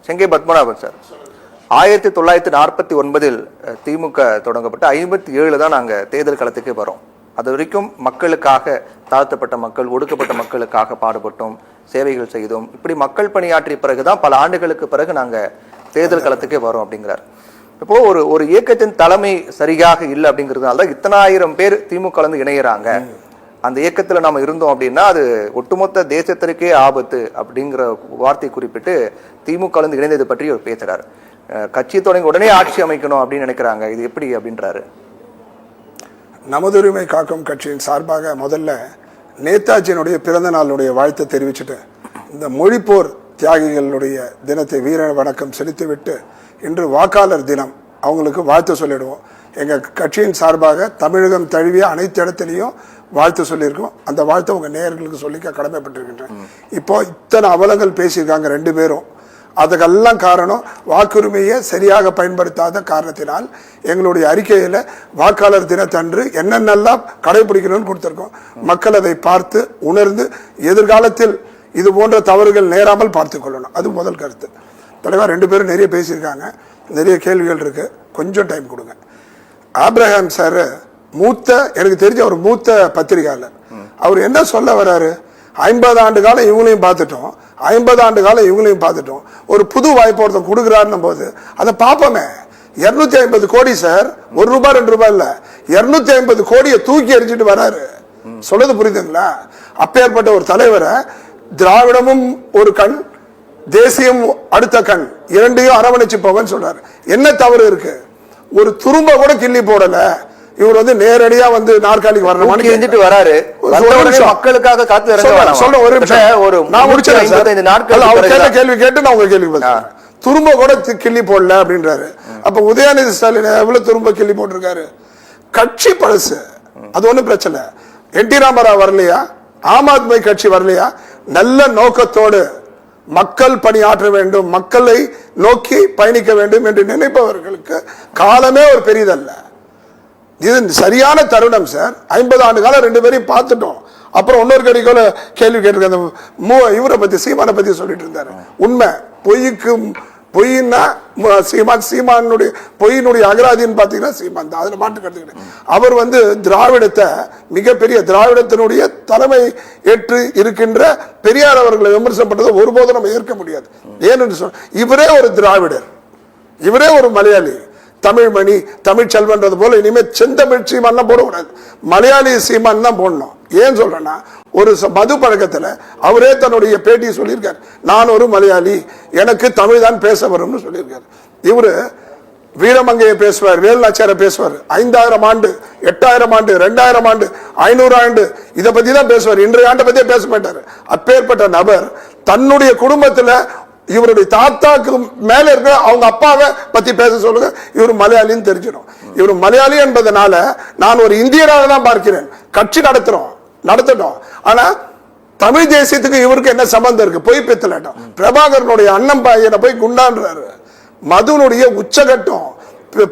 செங்கை Padmanabhan sir, 1949 திமுக தொடங்கப்பட்டு 57 தான் நாங்கள் தேர்தல் களத்துக்கு வரோம். அது வரைக்கும் மக்களுக்காக, தாழ்த்தப்பட்ட மக்கள், ஒடுக்கப்பட்ட மக்களுக்காக பாடுபட்டோம், சேவைகள் செய்தோம். இப்படி மக்கள் பணியாற்றிய பிறகுதான் பல ஆண்டுகளுக்கு பிறகு நாங்கள் தேர்தல் களத்துக்கே வரோம் அப்படிங்கிறார். இப்போ ஒரு இயக்கத்தின் தலைமை சரியாக இல்லை அப்படிங்கிறதுனால தான் இத்தனாயிரம் பேர் திமுக இணைகிறாங்க. அந்த இயக்கத்துல நாம இருந்தோம் அப்படின்னா அது ஒட்டுமொத்த தேசத்திற்கே ஆபத்து அப்படிங்கிற வார்த்தை குறிப்பிட்டு திமுக இணைந்தது பற்றி அவர் பேசுறாரு. கட்சி தொடங்கி உடனே ஆட்சி அமைக்கணும் அப்படின்னு நினைக்கிறாங்க. இது எப்படி அப்படின்றாரு. நமது உரிமை காக்கும் கட்சியின் சார்பாக முதல்ல நேதாஜியினுடைய பிறந்த நாளுடைய வாழ்த்தை தெரிவிச்சுட்டு இந்த மொழிப்போர் தியாகிகளுடைய தினத்தை வீர வணக்கம் செலுத்திவிட்டு இன்று வாக்காளர் தினம் அவங்களுக்கு வாழ்த்து சொல்லிடுவோம். எங்கள் கட்சியின் சார்பாக தமிழகம் தழுவிய அனைத்து இடத்துலையும் வாழ்த்து சொல்லியிருக்கோம். அந்த வாழ்த்தை உங்கள் நேயர்களுக்கு சொல்லிக்க கடமைப்பட்டிருக்கின்றேன். இப்போ இத்தனை அவலங்கள் பேசியிருக்காங்க ரெண்டு பேரும். அதுக்கெல்லாம் காரணம் வாக்குரிமையை சரியாக பயன்படுத்தாத காரணத்தினால் எங்களுடைய அறிக்கையில் வாக்காளர் தினத்தன்று என்னென்னலாம் கடைபிடிக்கணும்னு கொடுத்துருக்கோம். மக்கள் அதை பார்த்து உணர்ந்து எதிர்காலத்தில் இது போன்ற தவறுகள் நேராமல் பார்த்து கொள்ளணும். அது முதல் கருத்து. தலைவர் ரெண்டு பேரும் நிறைய பேசியிருக்காங்க, நிறைய கேள்விகள் இருக்கு, கொஞ்சம் டைம் கொடுங்க. ஆப்ரஹாம் சார் எனக்கு தெரிஞ்ச ஒரு மூத்த பத்திரிகையாளர். அவர் என்ன சொல்ல வர்றாரு, 50 ஆண்டு காலம் இவங்களையும் பார்த்துட்டோம், 50 ஆண்டு காலம் இவங்களையும் பார்த்துட்டோம், ஒரு புது வாய்ப்பு ஒருத்தன் கொடுக்குறாருன்னும் போது அதை பார்ப்போமே. 250 கோடி சார், ₹1 ₹2 இல்ல, 250 கோடியை தூக்கி எறிஞ்சிட்டு வராரு. சொல்றது புரியுதுங்களா? அப்பேற்பட்ட ஒரு தலைவரை திராவிடமும் ஒரு கண், தேசியம் அடுத்த கண், இரண்டையும் அரவணைச்சு போவன்னு சொல்றாரு. என்ன தவறு இருக்கு? ஒரு துரும்ப கூட கிள்ளி போடல. இவர் நேரடியா நாற்காலிக்கு வரணும் வராரு. மக்களுக்காக காத்து சொல்ல ஒரு நான் முடிச்சேன். கேள்வி கேட்டு நான் உங்க கேள்வி துரும்ப கூட கிள்ளி போடல அப்படின்றாரு. அப்ப உதயநிதி ஸ்டாலின் எவ்வளவு துரும்ப கிள்ளி போட்டிருக்காரு? கட்சி பழசு, அது ஒண்ணும் பிரச்சனை. என்டி ராமராவ் வரலையா? ஆம் ஆத்மி கட்சி வரலையா? நல்ல நோக்கத்தோடு மக்கள் பணியாற்ற வேண்டும், மக்களை நோக்கி பயணிக்க வேண்டும் என்று நினைப்பவர்களுக்கு காலமே ஒரு பெரியதல்ல. இது சரியான தருணம் சார். 50 ஆண்டு காலம் ரெண்டு பேரையும் பார்த்துட்டோம். அப்புறம் இன்னொரு கடிக்கோல கேள்வி கேட்டிருக்க இவரை பத்தி, சீமானை பத்தி சொல்லிட்டு இருந்தாரு. உண்மை பொய்னா சீமானுடைய பொய்யினுடைய அகராதின்னு பாத்தீங்கன்னா சீமான் தான். அதுல மாட்டு கருத்து. அவர் திராவிடத்தை, மிகப்பெரிய திராவிடத்தினுடைய தலைமை ஏற்று இருக்கின்ற பெரியார் அவர்களை விமர்சனம் பண்றதை ஒருபோதும் நம்ம ஏற்க முடியாது. ஏன்னு சொன்ன இவரே ஒரு திராவிடர், இவரே ஒரு மலையாளி, தமிழ்மணி, தமிழ் செல்வன்றது போல இனிமே செந்தமிழ் சீமான் போடக்கூடாது, மலையாளி சீமான் தான் போடணும். ஏன் சொல்றேன்னா, ஒரு மது பழக்கத்துல அவரே தன்னுடைய பேட்டி சொல்லியிருக்காரு, நான் ஒரு மலையாளி, எனக்கு தமிழ் தான் பேச வரும்னு சொல்லியிருக்காரு. இவரு வீரமங்கையை பேசுவார், வேலுநாச்சியார பேசுவார், 5000 ஆண்டு, 8000 ஆண்டு, 2000 ஆண்டு, 500 ஆண்டு, இதை பத்தி தான் பேசுவார். இன்றைய ஆண்டை பத்தியே பேச மாட்டாரு. அப்பேற்பட்ட நபர் தன்னுடைய குடும்பத்துல இவருடைய தாத்தாக்கு மேல இருக்க அவங்க அப்பாவை பத்தி பேச சொல்லுங்க, இவர் மலையாளின்னு தெரிஞ்சிடும். இவர் மலையாளி என்பதனால நான் ஒரு இந்தியராக தான் பார்க்கிறேன். கட்சி நடத்தட்டும், ஆனா தமிழ் தேசியத்துக்கு இவருக்கு என்ன சம்பந்தம் இருக்கு? போய் பெத்தலாட்டம். பிரபாகரனுடைய அண்ணன் பையனை போய் குண்டான்றாரு, மதுனுடைய உச்சகட்டம்,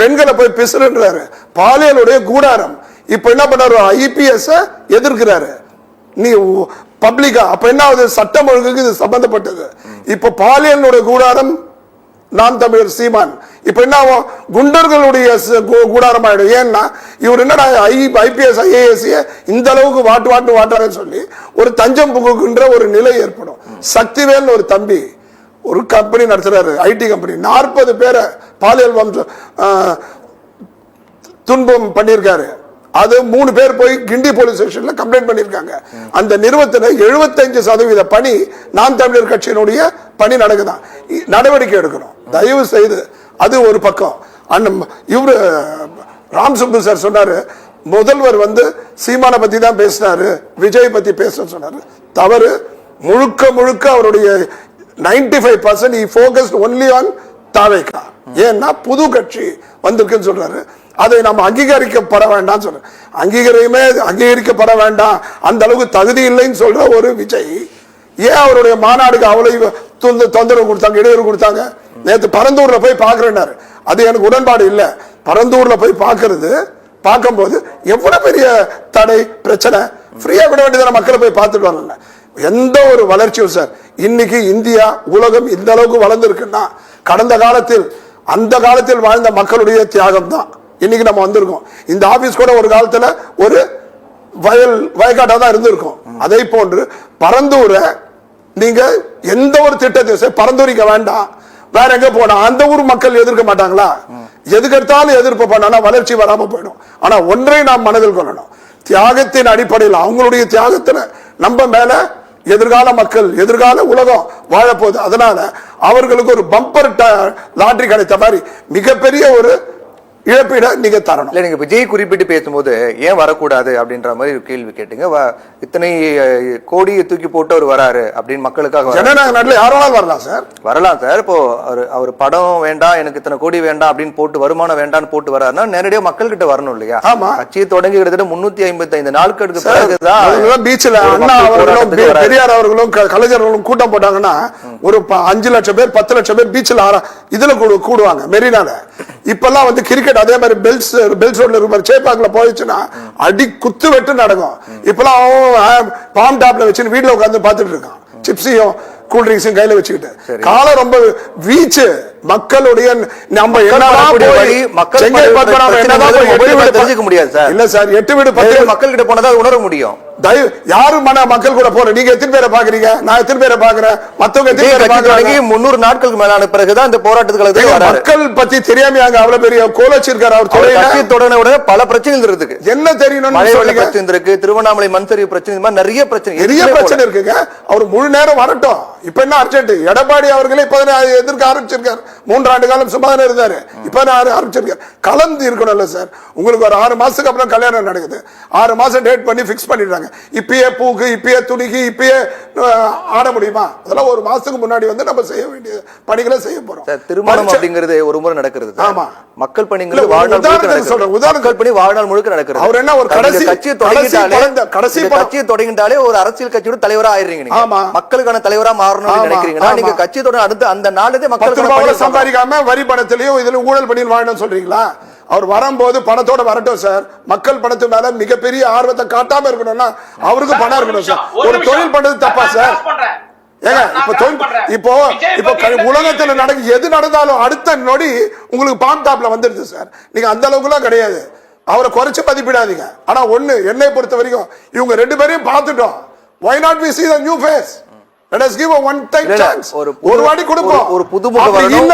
பெண்களை போய் பிசுறாரு, பாலியலுடைய கூடாரம். இப்ப என்ன பண்ணாரு? IPS எதிர்க்கிறாரு. நீ பப்ளிக்கா அப்ப என்ன ஆகுது? சட்டம் ஒழுங்குக்கு இது சம்பந்தப்பட்டது. இப்ப பாலியலுடைய கூடாரம் நாம் தமிழர் சீமான். இப்ப என்ன ஆகும்? குண்டர்களுடைய கூடாரம் ஆயிடும். ஏன்னா இவர் என்னடா IPS IAS இந்த அளவுக்கு வாட்டாருன்னு சொல்லி ஒரு தஞ்சம் புகுகின்ற ஒரு நிலை ஏற்படும். சக்திவேல் ஒரு தம்பி ஒரு கம்பெனி நடத்துறாரு, IT கம்பெனி, 40 பேரை பாலியல் துன்பம் பண்ணியிருக்காரு. அது 3 பேர் போய் கிண்டி போலீஸ் ஸ்டேஷன்ல கம்ப்ளைண்ட் பண்ணிருக்காங்க. அந்த நிறுவனத்துல 75% பணி நாம் தமிழர் கட்சியினுடைய பணி நடக்குதான். நடவடிக்கை எடுக்கணும் தயவு செய்து. அது ஒரு பக்கம். இவரு ராம் சுப்பு சார் சொன்னாரு, முதல்வர் சீமானை பத்தி தான் பேசினாரு, விஜய் பத்தி பேச சொன்னாரு. தவறு. முழுக்க அவருடைய 95% he focused only on தாவேகா. ஏன்னா புது கட்சி வந்திருக்குன்னு சொல்றாரு. அதை நம்ம அங்கீகரிக்கப்பட வேண்டாம் சொல்ற, அங்கீகரிக்கப்பட வேண்டாம், அந்த அளவுக்கு தகுதி இல்லைன்னு சொல்ற ஒரு விஜய் ஏன் அவருடைய மாநாடுக்கு அவ்வளவு தொந்தரவு கொடுத்தாங்க, இடையூறு கொடுத்தாங்க? நேற்று பரந்தூர்ல போய் பாக்குறேன்னாரு. அது எனக்கு உடன்பாடு இல்ல. பரந்தூர்ல போய் பார்க்கும்போது எவ்வளவு பெரிய தடை பிரச்சனை, ஃப்ரீயா விட வேண்டியதான, மக்களை போய் பார்த்துட்டு வரல. எந்த ஒரு வளர்ச்சியும் சார், இன்னைக்கு இந்தியா உலகம் இந்த அளவுக்கு வளர்ந்துருக்குன்னா கடந்த காலத்தில் அந்த காலத்தில் வாழ்ந்த மக்களுடைய தியாகம் தான் இன்னைக்கு நம்ம வந்திருக்கோம். இந்த ஆபீஸ் கூட ஒரு காலத்துல ஒரு வயக்காட்டா தான் இருந்திருக்கும். அதே போன்று பரந்தூரை நீங்க எந்த ஒரு திட்டத்தையும் பரந்தூரிக்க வேண்டாம், வேற எங்க போனா அந்த ஊர் மக்கள் எதிர்க்க மாட்டாங்களா? எதுக்கெடுத்தாலும் எதிர்ப்பு பண்ணா வளர்ச்சி வராம போயிடும். ஆனா ஒன்றை நாம் மனதில் கொள்ளணும், தியாகத்தின் அடிப்படையில் அவங்களுடைய தியாகத்துல நம்ம மேல எதிர்கால மக்கள் எதிர்கால உலகம் வாழப்போகுது. அதனால அவர்களுக்கு ஒரு பம்பர் லாட்டரி கிடைத்த மாதிரி மிகப்பெரிய ஒரு இழப்பீட நீங்க தரணும். இல்ல, நீங்க விஜய் குறிப்பிட்டு பேசும்போது ஏன் வரக்கூடாது அப்படின்ற மாதிரி ஒரு கேள்வி கேட்டீங்க. இத்தனை கோடியை தூக்கி போட்டு அவர் வராரு அப்படின்னு மக்களுக்காக. ஜனநாயக நாட்டில் யாராலும் வரலாம் சார், வரலாம் சார். இப்போ அவர் படம் வேண்டாம், எனக்கு இத்தனை கோடி வேண்டாம் அப்படின்னு போட்டு வருமானம் வேண்டாம்னு போட்டு வராருன்னா நேரடியா மக்கள் கிட்ட வரணும் இல்லையா? ஆமா, கட்சியை தொடங்கி கிட்டத்தட்ட 355 நாட்களுக்கு பிறகுதான் பீச்ல அண்ணா அவர்களும் பெரியார் அவர்களும் கலைஞர்களும் கூட்டம் போட்டாங்கன்னா ஒரு 5 லட்சம் பேர் 10 லட்சம் பேர் பீச்ல இதுல கூடுவாங்க மெரினால. இப்பெல்லாம் வந்து கிரிக்கெட் அதே மாதிரி பெல்ஸ் ரோட்ல இருக்க சேப்பாக்குல போயிடுச்சுன்னா அடி குத்து வெட்டு நடக்கும். இப்பெல்லாம் பாம் டாப்ல வச்சு வீட்டுல உட்காந்து பாத்துட்டு இருக்கான், சிப்ஸையும் கூல்ட்ரிங்க்ஸையும் கையில வச்சுக்கிட்டு. காலம் ரொம்ப வீச்சு மக்களுடைய நம்ம தெரிஞ்சுக்க முடியாது சார். இல்ல சார், 8 வீடு 10 மக்கள் கிட்ட போனதா உணர முடியும். யாரும் மக்கள் கூட போற நீங்க எத்தனை பேரை பாக்குறீங்க? நான் எத்தனை பேரை பாக்குறேன், மத்தவங்க எத்தனை பேரை பாக்குறாங்க? 300 நாட்களுக்கு மேலான பிறகுதான் இந்த போராட்டத்துக்கு மக்கள் பத்தி தெரியாம அவ்வளவு பெரிய கோலச்சிருக்காரு அவர். தொடர்ந்து பல பிரச்சனைகள் இருக்கு. என்ன தெரியணும்? பிரச்சனை இருக்கு, திருவண்ணாமலை மண்சரிவு பிரச்சனை, நிறைய பிரச்சனை இருக்குங்க. அவர் முழு நேரம் வரட்டும். இப்ப என்ன அர்ஜென்ட்? எடப்பாடி அவர்களே எதிர்க்க ஆரம்பிச்சிருக்காரு. 3 ஆண்டு காலம் சும்மா இருந்தாரு, இப்ப ஆரம்பிச்சிருக்காரு. கலந்து இருக்கணும்ல சார். உங்களுக்கு ஒரு 6 மாசத்துக்கு அப்புறம் கல்யாணம் நடக்குது, 6 மாசம் டேட் பண்ணி பிக்ஸ் பண்ணிடுறாங்க. இப்பயே பூக்கு, இப்பயே துணிக்கு, இப்பயே ஆட முடியுமா? அதெல்லாம் ஒரு மாசத்துக்கு முன்னாடி வந்து நம்ம செய்ய வேண்டிய பணிகளை செய்ய போறோம். திருமணம் அப்படிங்கிறது ஒரு முறை நடக்கிறது. ஆமா, மக்கள் பணிங்கிறது வாழ்நாள் முழுக்க நடக்கிறது. அவர் என்ன ஒரு கட்சியை தொடங்கிட்டாலே ஒரு அரசியல் கட்சியோட தலைவரா ஆயிடுறீங்க. மக்களுக்கான தலைவரா மாறணும்னு நினைக்கிறீங்கன்னா நீங்க கட்சி தொடங்க அடுத்து அந்த நாளே மக்கள் சம்பாதிக்காம வரி பணத்திலையும் இதுல ஊழல் பண்ணி வாழணும் சொல்றீங்களா? அவர் வரும்போது பணத்தோட வரட்டும் சார். மக்கள் பணத்து மேல மிகப்பெரிய ஆர்வத்தை காட்டாம இருக்கணும்னா அவருக்கு பணம் இருக்கணும் சார். ஒரு தொழில் பண்றது தப்பா சார்? ஏங்க இப்போ உலகத்துல நடக்கு எது நடந்தாலும் அடுத்த நொடி உங்களுக்கு பாம் டாப்ல வந்துருது சார். நீங்க அந்த அளவுக்கு எல்லாம் கிடையாது. அவரை குறைச்சு மதிப்பிடாதீங்க. ஆனா ஒண்ணு, என்னை பொறுத்த வரைக்கும் இவங்க 2 பேரையும் பார்த்துட்டோம். Why not we see the new face? Let us give a one time chance. ஒரு வாடி கொடுப்போம். ஒரு புதுமுக வரணும்,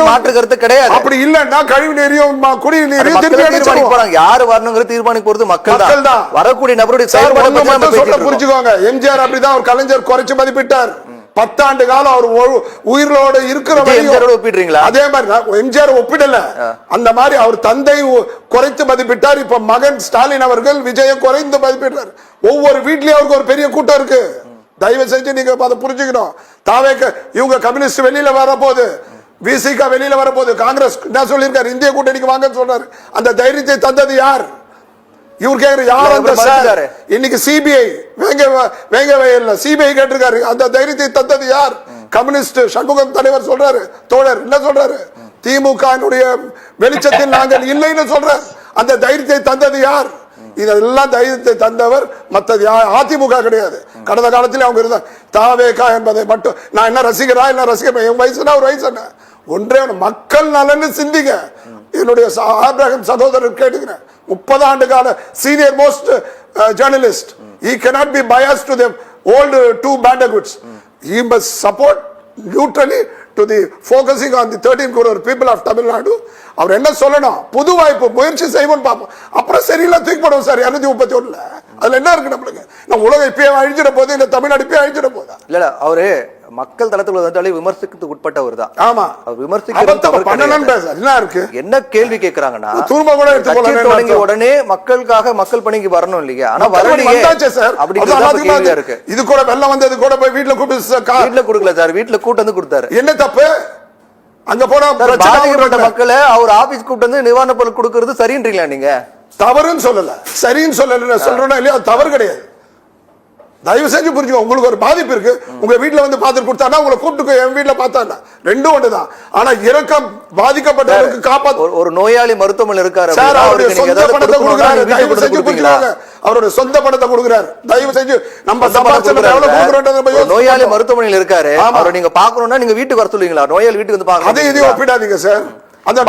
மாற்று கருத்து கிடையாது. அப்படி இல்லன்னா கழிவு நீரையும் குடி நீரையும் தீர்மானிப்பாங்க. யாரு வரணும்ங்கிறது தீர்மானிக்க போறது மக்கள் தான். வரக்கூடிய நபருடைய செயல்பாடு புரிஞ்சுக்கோங்க. எம்ஜிஆர் அப்படிதான் ஒரு கலைஞர் குறைச்சு மதிப்பிட்டார். 10 ஆண்டு காலம் அவர் உயிரோடு இருக்கிற ஒப்பிடுறீங்களா? அதே மாதிரி எம்ஜிஆர் ஒப்பிடல. அந்த மாதிரி அவர் தந்தை குறைத்து மதிப்பிட்டார். இப்ப மகன் ஸ்டாலின் அவர்கள் விஜயம் குறைந்து மதிப்பிட்டார். ஒவ்வொரு வீட்லயும் அவருக்கு ஒரு பெரிய கூட்டம் இருக்கு. தயவு செஞ்சு நீங்க அதை புரிஞ்சுக்கணும். தாவேக்க இவங்க கம்யூனிஸ்ட் வெளியில வரப்போது, விசிக வெளியில வரப்போது. காங்கிரஸ் என்ன சொல்லியிருக்காரு? இந்திய கூட்டணிக்கு வாங்கன்னு சொல்றாரு. அந்த தைரியத்தை தந்தது யார்? இவர் கேக்குற யார்? அந்த இன்னைக்கு சிபிஐ சிபிஐ கேட்டிருக்காரு. அந்த தைரியத்தை தந்தது யார்? கம்யூனிஸ்ட் சண்முகம் தலைவர் சொல்றாரு. தோழர் என்ன சொல்றாரு? திமுக வெளிச்சத்தில் நாங்கள் இல்லைன்னு சொல்றாரு. அந்த தைரியத்தை தந்தது யார்? இதெல்லாம் தைரியத்தை தந்தவர் மற்றது அதிமுக கிடையாது. கடந்த காலத்தில் அவங்க இருந்தாங்க. தாவேகா என்பதை மட்டும் நான் என்ன ரசிகரா இல்ல ரசிகர், என் வயசுனா ஒரு வயசு என்ன, ஒன்றே மக்கள் நலன்னு சிந்திங்க. என்னுடைய ஆபிரகாம் சகோதரர் கேட்டுக்கிறேன். 30 ஆண்டு கால senior most journalist. He cannot be biased to the old two bandagoods. He must support neutrally to the focusing on the 13 crore people of Tamil Nadu. அவர் என்ன சொல்லணும்? புது வாய்ப்பு, முயற்சி செய்வோம் பார்ப்போம். அப்புறம் சரியில்லை தூக்கி போடுவோம் சார். 231 அதுல என்ன இருக்கு நம்மளுக்கு? நம்ம உலகம் இப்பயே அழிஞ்சிட போது, இல்ல தமிழ்நாடு இப்பயே அழிஞ்சிட போதா? இல்ல, அவரு மக்கள் தளத்துல வந்தாலே விமர்சனத்துக்கு உட்பட்டவர் தான். ஆமா, அவர் விமர்சிக்க என்ன கேள்வி கேட்கறாங்கன்னா தூர்ம கூட எடுத்துக்கொள்ள உடனே மக்களுக்காக மக்கள் பணிக்கு வரணும் இல்லையா? ஆனா வரலையே சார். அப்படி இருக்கு. இது கூட வெள்ளம் வந்தது கூட போய் வீட்டுல கூப்பிட்டு வீட்டுல கொடுக்கல சார். வீட்டுல கூட்டு வந்து கொடுத்தாரு. என்ன தப்பு? அங்க போனா பாதிக்கப்பட்ட மக்களை அவர் ஆபீஸ் கூப்பிட்டு வந்து நிவாரண பொருள் கொடுக்கறது சரின்றீங்களா? நீங்க தவறுன்னு சொல்லல, சரின்னு சொல்லல. சொல்றோம்னா இல்லையா? தவறு கிடையாது. தயவு செஞ்சு புரிஞ்சுக்கோ. உங்களுக்கு ஒரு பாதிப்பு இருக்கு, உங்க வீட்டுல வந்து பார்த்துட்டு கொடுத்தானா உங்களை கூப்பிட்டு என் வீட்டுல பார்த்தானா ரெண்டும் ஒன்றுதான். ஆனா இறக்கம் பாதிக்கப்பட்டவருக்கு காப்பாற்ற ஒரு நோயாளி மருத்துவமனையில் இருக்காரு சார், அவருடைய சொந்த பணத்தை கொடுக்குறாரு. தயவு செஞ்சு புரிஞ்சுக்கோங்க, அவருடைய சொந்த பணத்தை கொடுக்குறாரு. தயவு செஞ்சு நம்ம சம்பாதிச்சது எவ்வளவு கொடுக்குறோம். நோயாளி மருத்துவமனையில் இருக்காரு, அவரை நீங்க பாக்கணும்னா நீங்க வீட்டுக்கு வர சொல்லுவீங்களா? நோயாளி வீட்டுக்கு வந்து பாக்கணும். அதே இதையும் ஒப்பிடாதீங்க சார். அந்த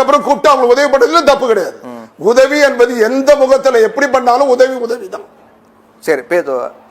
அப்புறம் கூப்பிட்டு அவங்க உதவி பண்ணதுல தப்பு கிடையாது. உதவி என்பது எந்த முகத்துல எப்படி பண்ணாலும் உதவி தான். சரி,